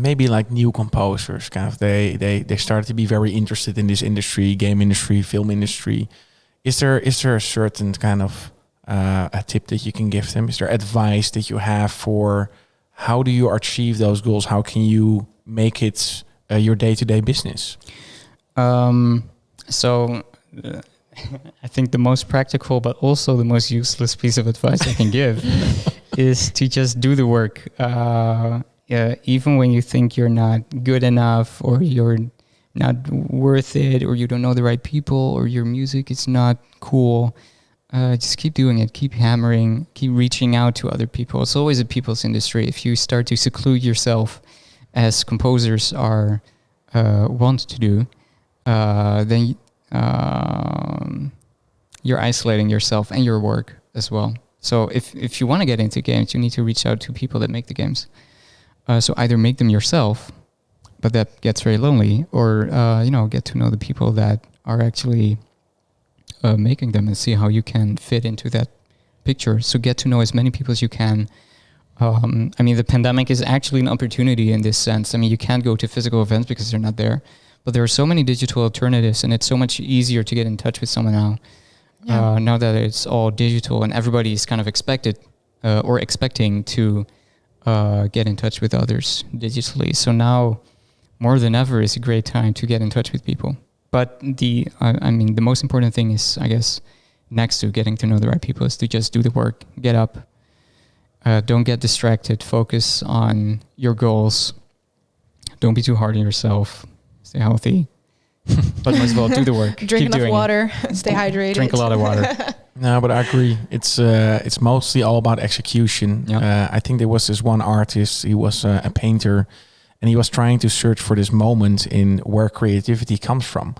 maybe like new composers, kind of they started to be very interested in this industry, game industry, film industry. Is there a certain kind of a tip that you can give them? Is there advice that you have for how do you achieve those goals? How can you make it your day-to-day business? So I think the most practical, but also the most useless piece of advice I can give is to just do the work. Even when you think you're not good enough, or you're not worth it, or you don't know the right people, or your music is not cool, just keep doing it, keep hammering, keep reaching out to other people. It's always a people's industry. If you start to seclude yourself, as composers are want to do, then you're isolating yourself and your work as well. So if you want to get into games, you need to reach out to people that make the games. So either make them yourself, but that gets very lonely, or get to know the people that are actually making them and see how you can fit into that picture. So get to know as many people as you can. The pandemic is actually an opportunity in this sense. You can't go to physical events because they're not there, but there are so many digital alternatives, and it's so much easier to get in touch with someone now. Yeah. Now that it's all digital, and everybody is kind of expecting to get in touch with others digitally. So now, more than ever, is a great time to get in touch with people. But the most important thing is, I guess, next to getting to know the right people, is to just do the work, get up, don't get distracted, focus on your goals, don't be too hard on yourself, stay healthy, but most of all, do the work. Drink enough water, stay hydrated. Drink a lot of water. No, but I agree. It's mostly all about execution. Yep. I think there was this one artist, he was a painter, and he was trying to search for this moment in where creativity comes from.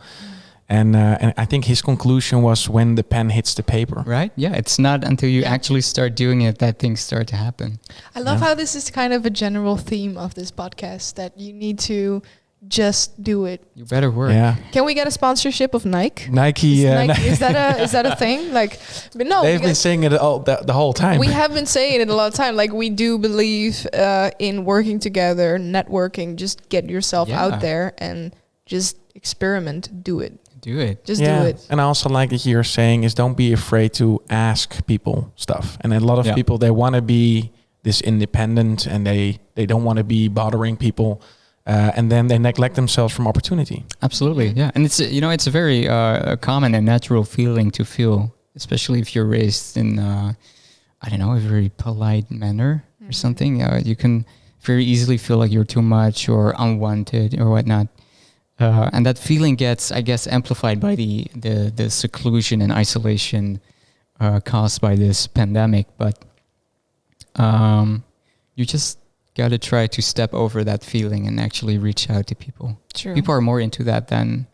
And I think his conclusion was when the pen hits the paper. Right? Yeah, it's not until you actually start doing it that things start to happen. I love how this is kind of a general theme of this podcast, that you need to just do it. You better work. Yeah. Can we get a sponsorship of Nike? Nike, is that a thing? Like, but no, they've been saying it the whole time. We have been saying it a lot of time. Like, we do believe in working together, networking. Just get yourself out there and just experiment. Do it. Do it. Just do it. And I also like that you're saying is don't be afraid to ask people stuff. And a lot of people, they want to be this independent, and they don't want to be bothering people. And then they neglect themselves from opportunity. Absolutely, yeah. And it's it's a very common and natural feeling to feel, especially if you're raised in a very polite manner or something. You can very easily feel like you're too much or unwanted or whatnot. And that feeling gets, I guess, amplified by the seclusion and isolation caused by this pandemic. But you just got to try to step over that feeling and actually reach out to people. True. People are more into that than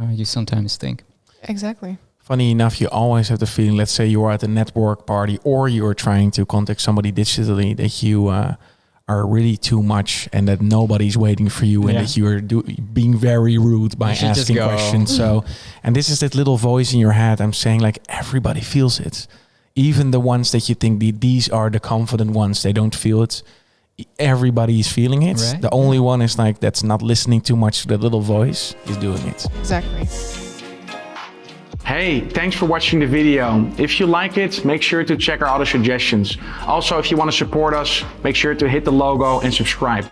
you sometimes think. Exactly. Funny enough, you always have the feeling, let's say you are at a network party or you are trying to contact somebody digitally, that you are really too much and that nobody's waiting for you, and that you are being very rude by asking questions. So, and this is that little voice in your head. I'm saying, like, everybody feels it. Even the ones that you think these are the confident ones, they don't feel it. Everybody is feeling it. Right. The only one is like that's not listening too much to that little voice is doing it. Exactly. Hey, thanks for watching the video. If you like it, make sure to check our other suggestions. Also, if you want to support us, make sure to hit the logo and subscribe.